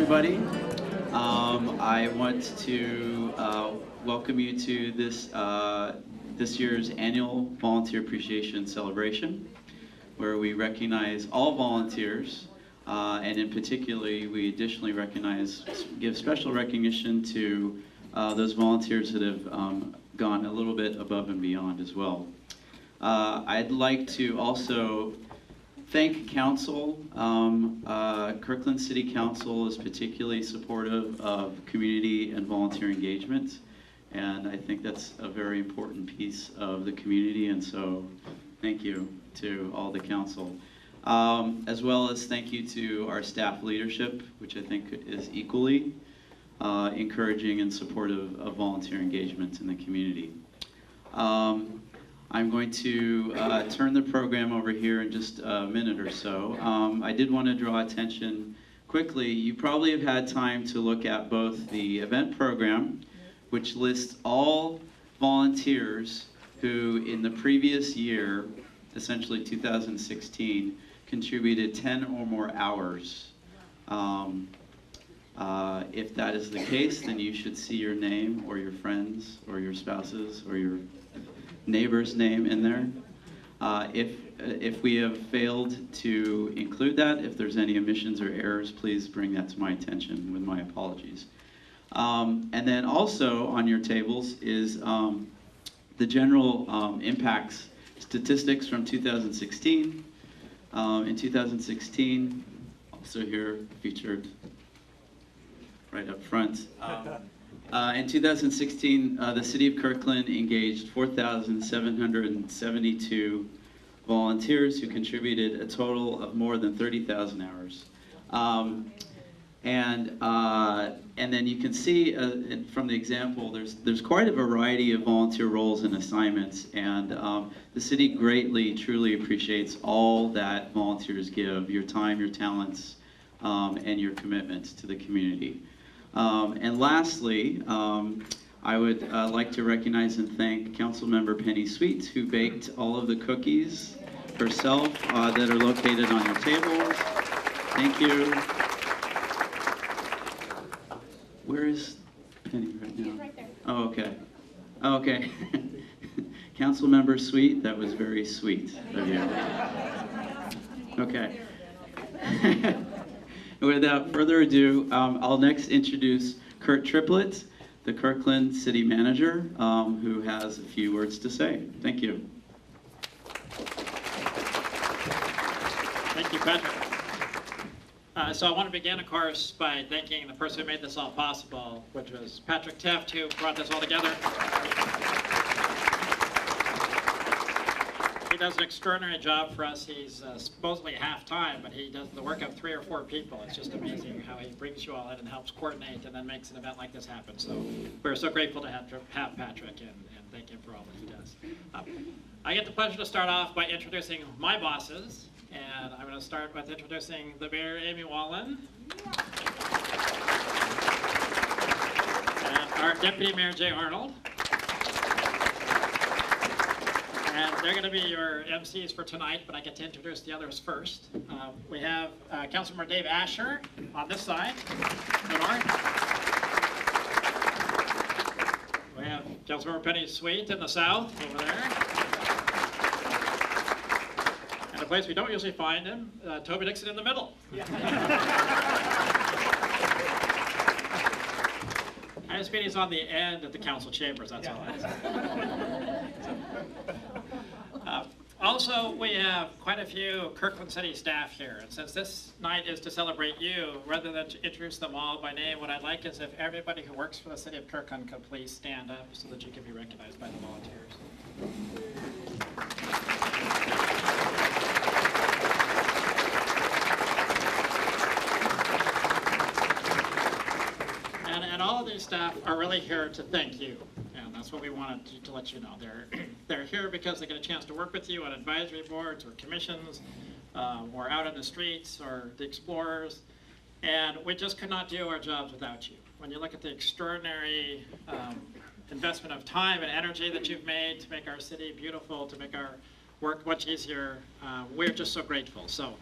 everybody. I want to welcome you to this year's annual Volunteer Appreciation Celebration, where we recognize all volunteers, and in particularly, we additionally give special recognition to those volunteers that have gone a little bit above and beyond as well. I'd like to also thank Council. Kirkland City Council is particularly supportive of community and volunteer engagement, and I think that's a very important piece of the community, and so thank you to all the council. As well as thank you to our staff leadership, which I think is equally encouraging and supportive of volunteer engagement in the community. I'm going to turn the program over here in just a minute or so. I did want to draw attention quickly. You probably have had time to look at both the event program, which lists all volunteers who in the previous year, essentially 2016, contributed 10 or more hours. If that is the case, then you should see your name or your friends or your spouses or your neighbor's name in there. If we have failed to include that, if there's any omissions or errors, please bring that to my attention with my apologies. And then also on your tables is the general impacts statistics from 2016. In 2016, also here featured right up front. In 2016, the City of Kirkland engaged 4,772 volunteers who contributed a total of more than 30,000 hours. And then you can see from the example, there's quite a variety of volunteer roles and assignments, and the city greatly, truly appreciates all that volunteers give, your time, your talents, and your commitment to the community. And lastly, I would like to recognize and thank Councilmember Penny Sweet, who baked all of the cookies herself that are located on your tables. Thank you. Where is Penny right now? She's right there. Oh, okay. Oh, okay. Councilmember Sweet, that was very sweet of you. Okay. Without further ado, I'll next introduce Kurt Triplett, the Kirkland City Manager, who has a few words to say. Thank you. Thank you, Patrick. So I want to begin, of course, by thanking the person who made this all possible, which was Patrick Teft, who brought this all together. He does an extraordinary job for us. He's supposedly half-time, but he does the work of 3 or 4 people. It's just amazing how he brings you all in and helps coordinate and then makes an event like this happen. So we're so grateful to have Patrick and thank him for all that he does. I get the pleasure to start off by introducing my bosses, and I'm going to start with introducing the Mayor, Amy Wallen, and our Deputy Mayor, Jay Arnold. And they're going to be your MCs for tonight, but I get to introduce the others first. We have Councilmember Dave Asher on this side, the north. We have Councilmember Penny Sweet in the south, over there. And a place we don't usually find him, Toby Dixon in the middle. I just mean he's on the end of the council chambers, that's all. Also, we have quite a few Kirkland City staff here, and since this night is to celebrate you, rather than to introduce them all by name, what I'd like is if everybody who works for the City of Kirkland could please stand up so that you can be recognized by the volunteers. And all of these staff are really here to thank you. And that's what we wanted to let you know. They're here because they get a chance to work with you on advisory boards or commissions, or out in the streets, or the explorers. And we just could not do our jobs without you. When you look at the extraordinary investment of time and energy that you've made to make our city beautiful, to make our work much easier, we're just so grateful. So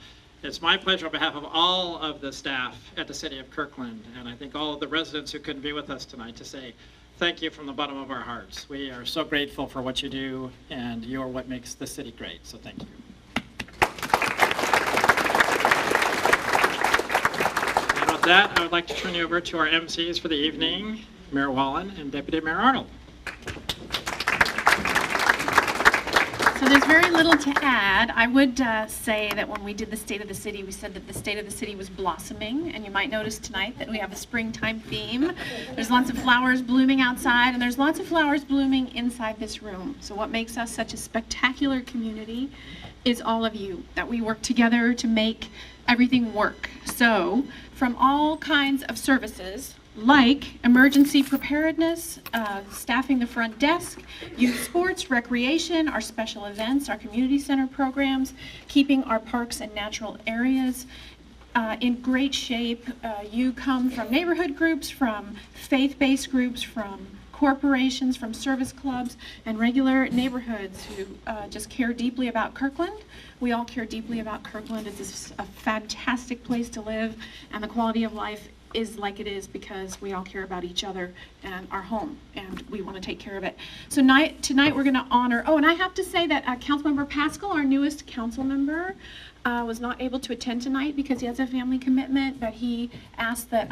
It's my pleasure on behalf of all of the staff at the City of Kirkland, and I think all of the residents who couldn't be with us tonight, to say thank you from the bottom of our hearts. We are so grateful for what you do, and you're what makes the city great, so thank you. And with that, I would like to turn you over to our MCs for the evening, Mayor Wallen and Deputy Mayor Arnold. So there's very little to add. I would say that when we did the State of the City, we said that the State of the City was blossoming, and you might notice tonight that we have a springtime theme. There's lots of flowers blooming outside, and there's lots of flowers blooming inside this room. So what makes us such a spectacular community is all of you, that we work together to make everything work. So from all kinds of services, like emergency preparedness, staffing the front desk, youth sports, recreation, our special events, our community center programs, keeping our parks and natural areas in great shape. You come from neighborhood groups, from faith-based groups, from corporations, from service clubs, and regular neighborhoods who just care deeply about Kirkland. We all care deeply about Kirkland. It's a fantastic place to live, and the quality of life is like it is because we all care about each other and our home, and we want to take care of it. So tonight we're going to honor, and I have to say that Councilmember Pascal, our newest council member, was not able to attend tonight because he has a family commitment, but he asked that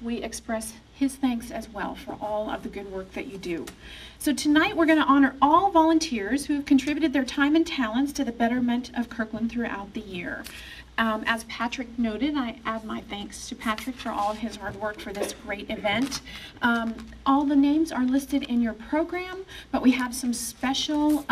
we express his thanks as well for all of the good work that you do. So tonight we're going to honor all volunteers who have contributed their time and talents to the betterment of Kirkland throughout the year. As Patrick noted, I add my thanks to Patrick for all of his hard work for this great event. All the names are listed in your program, but we have some special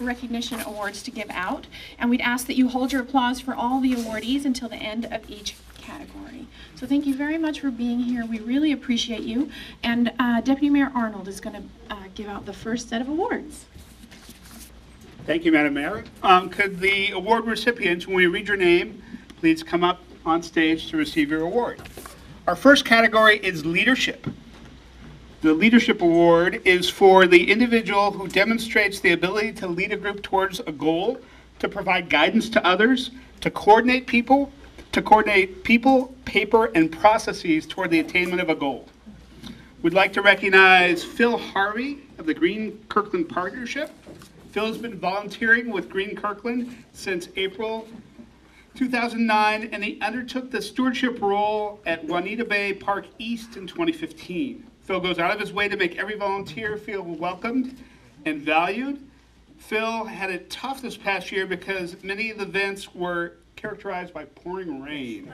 recognition awards to give out, and we'd ask that you hold your applause for all the awardees until the end of each category. So thank you very much for being here. We really appreciate you. And Deputy Mayor Arnold is going to give out the first set of awards. Thank you, Madam Mayor. Could the award recipients, when we read your name, please come up on stage to receive your award. Our first category is leadership. The Leadership Award is for the individual who demonstrates the ability to lead a group towards a goal, to provide guidance to others, to coordinate people, paper, and processes toward the attainment of a goal. We'd like to recognize Phil Harvey of the Green Kirkland Partnership. Phil has been volunteering with Green Kirkland since April 2009, and he undertook the stewardship role at Juanita Bay Park East in 2015. Phil goes out of his way to make every volunteer feel welcomed and valued. Phil had it tough this past year because many of the events were characterized by pouring rain,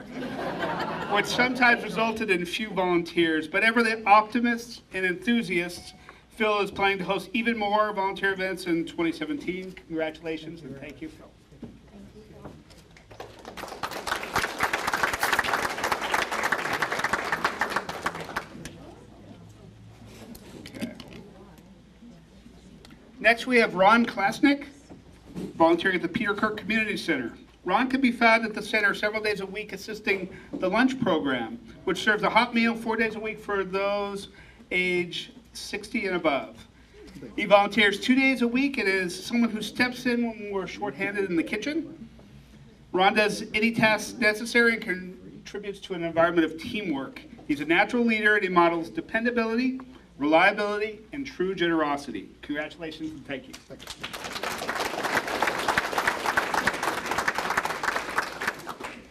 which sometimes resulted in few volunteers. But ever the optimists and enthusiasts, Phil is planning to host even more volunteer events in 2017. Congratulations and thank you, Phil. Okay. Next we have Ron Klasnick, volunteering at the Peter Kirk Community Center. Ron can be found at the center several days a week assisting the lunch program, which serves a hot meal 4 days a week for those age 60 and above. He volunteers 2 days a week and is someone who steps in when we're shorthanded in the kitchen. Ron does any tasks necessary and contributes to an environment of teamwork. He's a natural leader and he models dependability, reliability, and true generosity. Congratulations and thank you.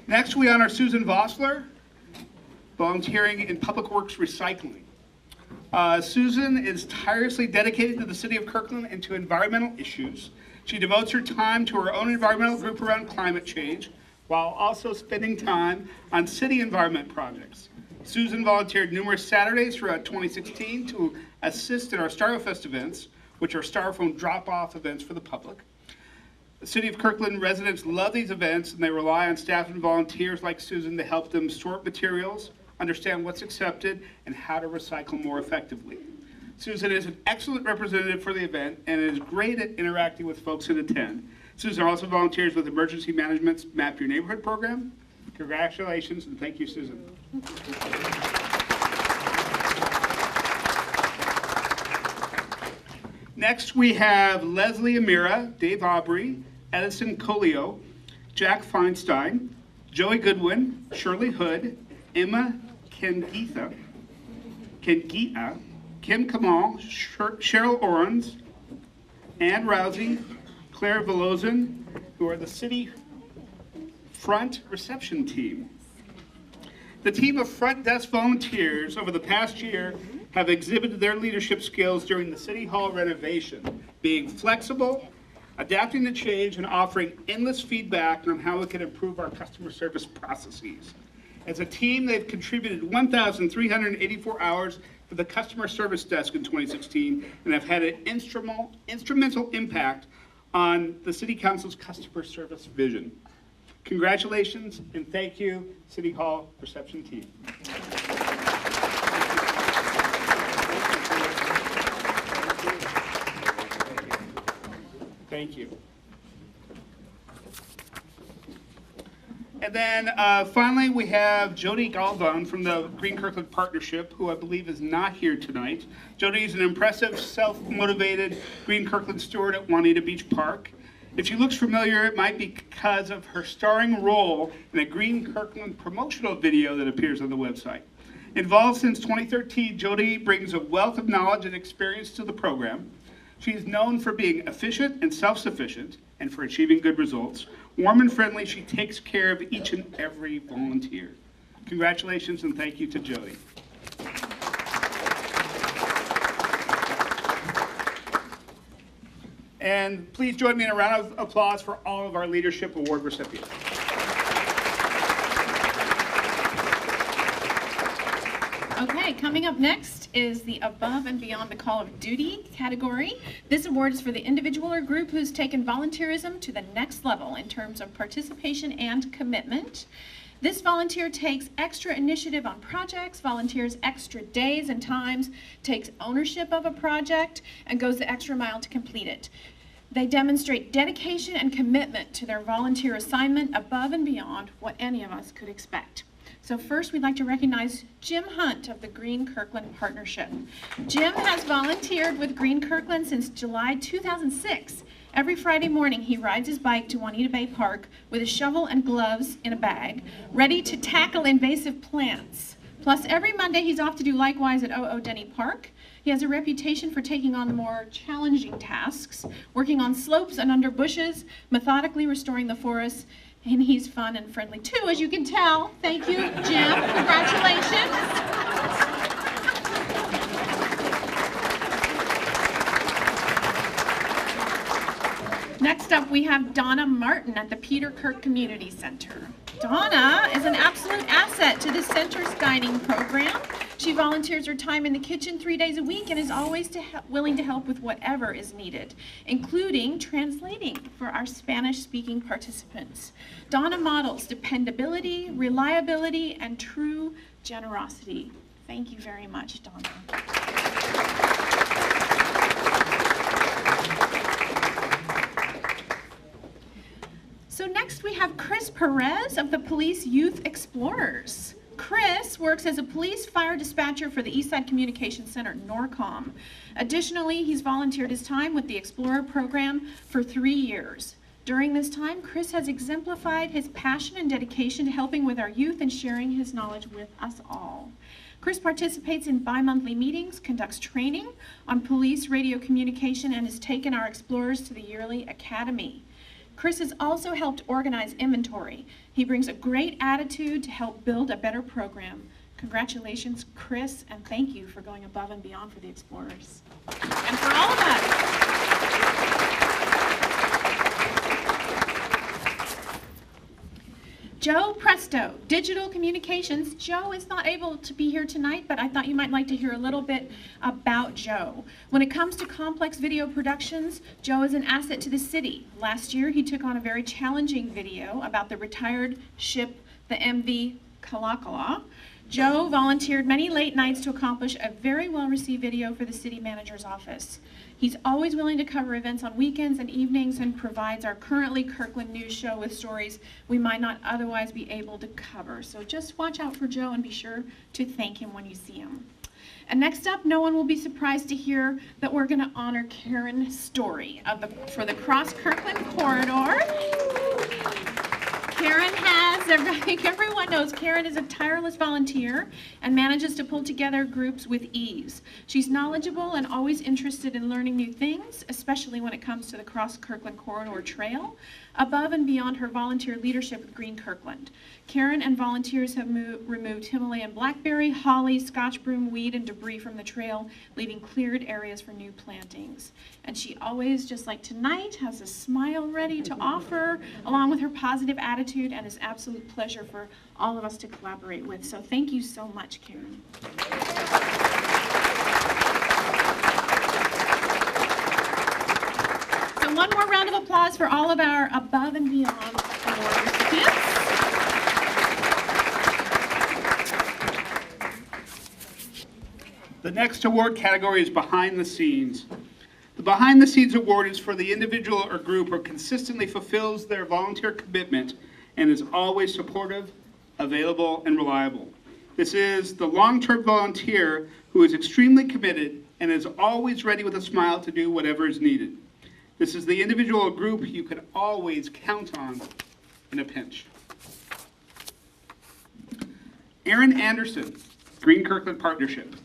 Next, we honor Susan Vossler, volunteering in Public Works Recycling. Susan is tirelessly dedicated to the city of Kirkland and to environmental issues. She devotes her time to her own environmental group around climate change, while also spending time on city environment projects. Susan volunteered numerous Saturdays throughout 2016 to assist in our Starfest events, which are styrofoam drop-off events for the public. The City of Kirkland residents love these events, and they rely on staff and volunteers like Susan to help them sort materials, understand what's accepted, and how to recycle more effectively. Susan is an excellent representative for the event and is great at interacting with folks that attend. Susan also volunteers with Emergency Management's Map Your Neighborhood program. Congratulations, and thank you, Susan. Next, we have Leslie Amira, Dave Aubrey, Edison Colio, Jack Feinstein, Joey Goodwin, Shirley Hood, Emma Kengeeta, Kim Kamal, Cheryl Orens, Ann Rousey, Claire Velozin, who are the city front reception team. The team of front desk volunteers over the past year have exhibited their leadership skills during the City Hall renovation, being flexible, adapting to change, and offering endless feedback on how we can improve our customer service processes. As a team, they've contributed 1,384 hours for the customer service desk in 2016 and have had an instrumental impact on the City Council's customer service vision. Congratulations and thank you, City Hall reception team. Thank you. And then finally, we have Jody Galvan from the Green Kirkland Partnership, who I believe is not here tonight. Jody is an impressive, self-motivated Green Kirkland steward at Juanita Beach Park. If she looks familiar, it might be because of her starring role in a Green Kirkland promotional video that appears on the website. Involved since 2013, Jody brings a wealth of knowledge and experience to the program. She is known for being efficient and self-sufficient and for achieving good results. Warm and friendly, she takes care of each and every volunteer. Congratulations and thank you to Jody. And please join me in a round of applause for all of our Leadership Award recipients. Okay, coming up next is the Above and Beyond the Call of Duty category. This award is for the individual or group who's taken volunteerism to the next level in terms of participation and commitment. This volunteer takes extra initiative on projects, volunteers extra days and times, takes ownership of a project, and goes the extra mile to complete it. They demonstrate dedication and commitment to their volunteer assignment above and beyond what any of us could expect. So first, we'd like to recognize Jim Hunt of the Green Kirkland Partnership. Jim has volunteered with Green Kirkland since July 2006. Every Friday morning, he rides his bike to Juanita Bay Park with a shovel and gloves in a bag, ready to tackle invasive plants. Plus, every Monday, he's off to do likewise at O.O. Denny Park. He has a reputation for taking on the more challenging tasks, working on slopes and under bushes, methodically restoring the forests, and he's fun and friendly too, as you can tell. Thank you, Jim. Congratulations. Next up, we have Donna Martin at the Peter Kirk Community Center. Donna is an absolute asset to the center's dining program. She volunteers her time in the kitchen 3 days a week and is always willing to help with whatever is needed, including translating for our Spanish-speaking participants. Donna models dependability, reliability, and true generosity. Thank you very much, Donna. So next we have Chris Perez of the Police Youth Explorers. Chris works as a police fire dispatcher for the Eastside Communications Center, NORCOM. Additionally, he's volunteered his time with the Explorer program for 3 years. During this time, Chris has exemplified his passion and dedication to helping with our youth and sharing his knowledge with us all. Chris participates in bi-monthly meetings, conducts training on police radio communication, and has taken our Explorers to the yearly academy. Chris has also helped organize inventory. He brings a great attitude to help build a better program. Congratulations, Chris, and thank you for going above and beyond for the Explorers. And for all of us. Joe Presto, Digital Communications. Joe is not able to be here tonight, but I thought you might like to hear a little bit about Joe. When it comes to complex video productions, Joe is an asset to the city. Last year, he took on a very challenging video about the retired ship, the MV Kalakala. Joe volunteered many late nights to accomplish a very well-received video for the city manager's office. He's always willing to cover events on weekends and evenings and provides our currently Kirkland News show with stories we might not otherwise be able to cover. So just watch out for Joe and be sure to thank him when you see him. And next up, no one will be surprised to hear that we're going to honor Karen Story for the Cross Kirkland Corridor. Karen has, everyone knows Karen is a tireless volunteer and manages to pull together groups with ease. She's knowledgeable and always interested in learning new things, especially when it comes to the Cross Kirkland Corridor Trail, above and beyond her volunteer leadership at Green Kirkland. Karen and volunteers have removed Himalayan blackberry, holly, scotch broom, weed, and debris from the trail, leaving cleared areas for new plantings. And she always, just like tonight, has a smile ready to offer, along with her positive attitude, and it's an absolute pleasure for all of us to collaborate with. So thank you so much, Karen. So one more round of applause for all of our Above and Beyond award recipients. The next award category is Behind the Scenes. The Behind the Scenes award is for the individual or group who consistently fulfills their volunteer commitment and is always supportive, available, and reliable. This is the long-term volunteer who is extremely committed and is always ready with a smile to do whatever is needed. This is the individual or group you can always count on in a pinch. Aaron Anderson, Green Kirkland Partnership.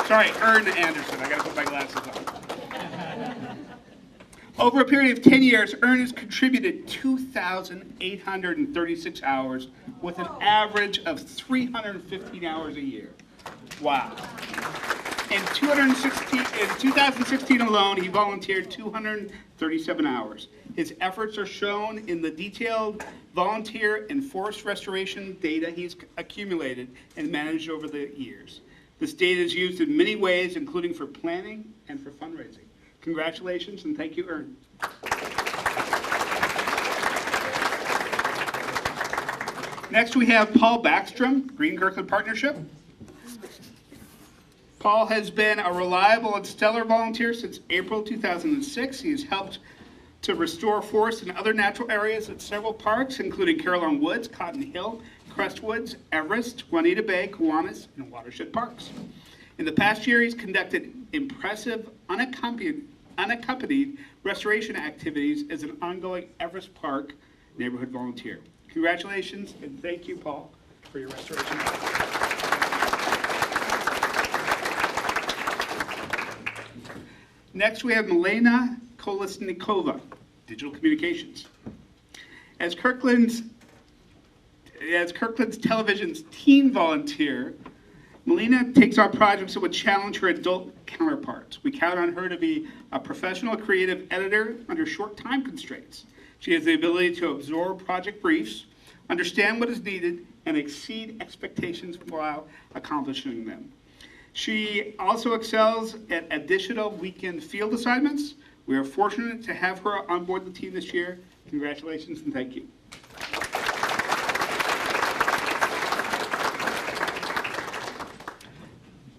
Sorry, Ern Anderson. I gotta put my glasses on. Over a period of 10 years, Ern has contributed 2,836 hours with an average of 315 hours a year. Wow. In 2016 alone, he volunteered 237 hours. His efforts are shown in the detailed volunteer and forest restoration data he's accumulated and managed over the years. This data is used in many ways, including for planning and for fundraising. Congratulations and thank you, Ern. Next we have Paul Backstrom, Green Kirkland Partnership. Paul has been a reliable and stellar volunteer since April 2006. He has helped to restore forests and other natural areas at several parks, including Carillon Woods, Cotton Hill, Crestwoods, Everest, Juanita Bay, Kiwanis, and Watershed Parks. In the past year, he's conducted impressive, unaccompanied restoration activities as an ongoing Everest Park neighborhood volunteer. Congratulations, and thank you, Paul, for your restoration. Next, we have Milena Kolesnikova, Digital Communications. As Kirkland's television's teen volunteer, Melina takes on projects that would challenge her adult counterparts. We count on her to be a professional creative editor under short time constraints. She has the ability to absorb project briefs, understand what is needed, and exceed expectations while accomplishing them. She also excels at additional weekend field assignments. We are fortunate to have her on board the team this year. Congratulations and thank you.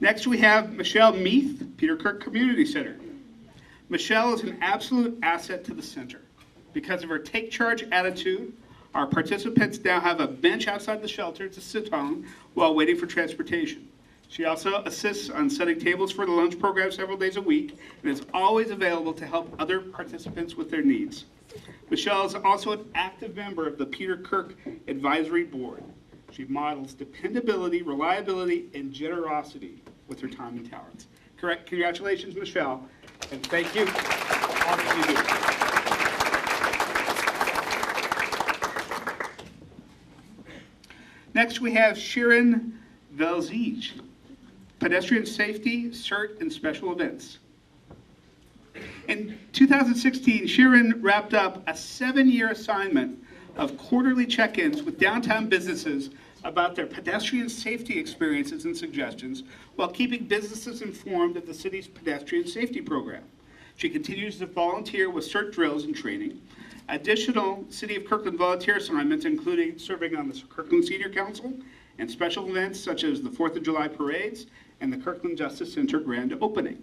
Next we have Michelle Meath, Peter Kirk Community Center. Michelle is an absolute asset to the center. Because of her take charge attitude, our participants now have a bench outside the shelter to sit on while waiting for transportation. She also assists on setting tables for the lunch program several days a week and is always available to help other participants with their needs. Michelle is also an active member of the Peter Kirk Advisory Board. She models dependability, reliability, and generosity with her time and talents. Congratulations, Michelle, and thank you for all that you do. Next, we have Shirin Velzij, Pedestrian Safety, CERT, and Special Events. In 2016, Shirin wrapped up a 7-year assignment of quarterly check-ins with downtown businesses about their pedestrian safety experiences and suggestions while keeping businesses informed of the city's pedestrian safety program. She continues to volunteer with CERT drills and training. Additional City of Kirkland volunteer assignments, including serving on the Kirkland Senior Council and special events such as the 4th of July parades and the Kirkland Justice Center grand opening.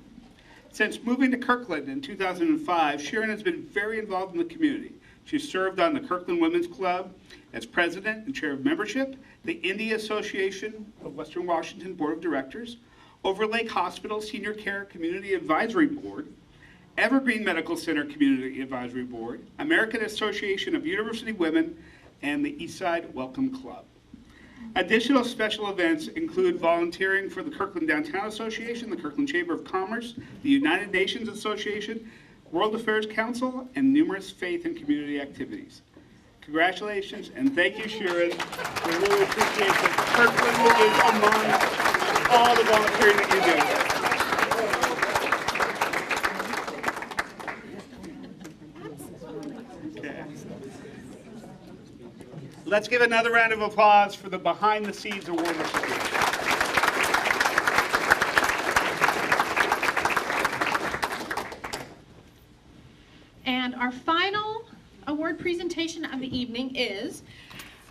Since moving to Kirkland in 2005, Shirin has been very involved in the community. She served on the Kirkland Women's Club as president and chair of membership, the India Association of Western Washington Board of Directors, Overlake Hospital Senior Care Community Advisory Board, Evergreen Medical Center Community Advisory Board, American Association of University Women, and the Eastside Welcome Club. Additional special events include volunteering for the Kirkland Downtown Association, the Kirkland Chamber of Commerce, the United Nations Association, World Affairs Council, and numerous faith and community activities. Congratulations, and thank you, Sharon. We really appreciate that Kirkland is among all the volunteering that you do. Let's give another round of applause for the Behind the Scenes Award recipient. And our final award presentation of the evening is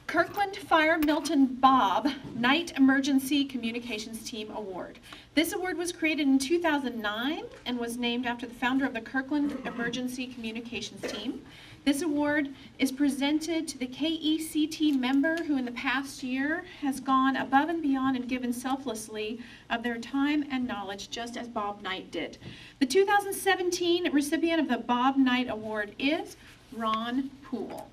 Kirkland Fire Milton Bob Night Emergency Communications Team Award. This award was created in 2009 and was named after the founder of the Kirkland Emergency Communications Team. This award is presented to the KECT member who in the past year has gone above and beyond and given selflessly of their time and knowledge, just as Bob Knight did. The 2017 recipient of the Bob Knight Award is Ron Poole.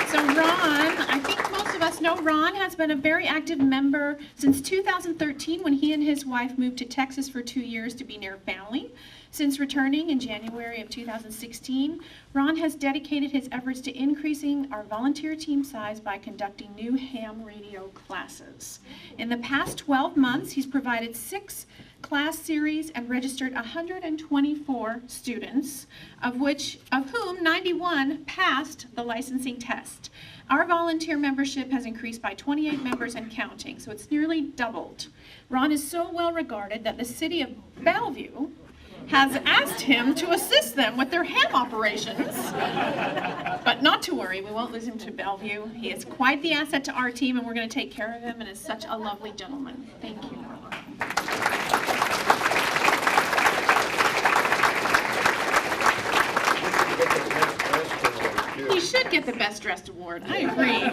So Ron, I think most of us know Ron has been a very active member since 2013 when he and his wife moved to Texas for 2 years to be near family. Since returning in January of 2016, Ron has dedicated his efforts to increasing our volunteer team size by conducting new ham radio classes. In the past 12 months, he's provided 6 class series and registered 124 students, of whom 91 passed the licensing test. Our volunteer membership has increased by 28 members and counting, so it's nearly doubled. Ron is so well regarded that the city of Bellevue has asked him to assist them with their ham operations. But not to worry, we won't lose him to Bellevue. He is quite the asset to our team, and we're going to take care of him, and is such a lovely gentleman. Thank you, Ron. He should get the Best Dressed Award. I agree.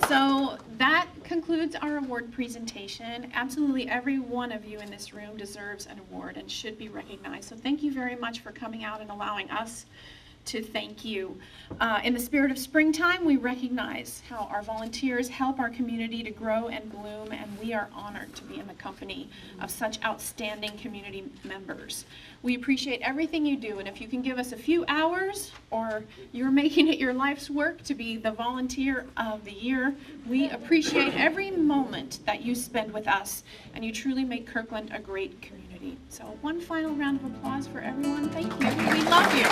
So that concludes our award presentation. Absolutely every one of you in this room deserves an award and should be recognized. So thank you very much for coming out and allowing us to thank you. In the spirit of springtime, we recognize how our volunteers help our community to grow and bloom, and we are honored to be in the company of such outstanding community members. We appreciate everything you do, and if you can give us a few hours, or you're making it your life's work to be the volunteer of the year, we appreciate every moment that you spend with us, and you truly make Kirkland a great community. So one final round of applause for everyone. Thank you. We love you.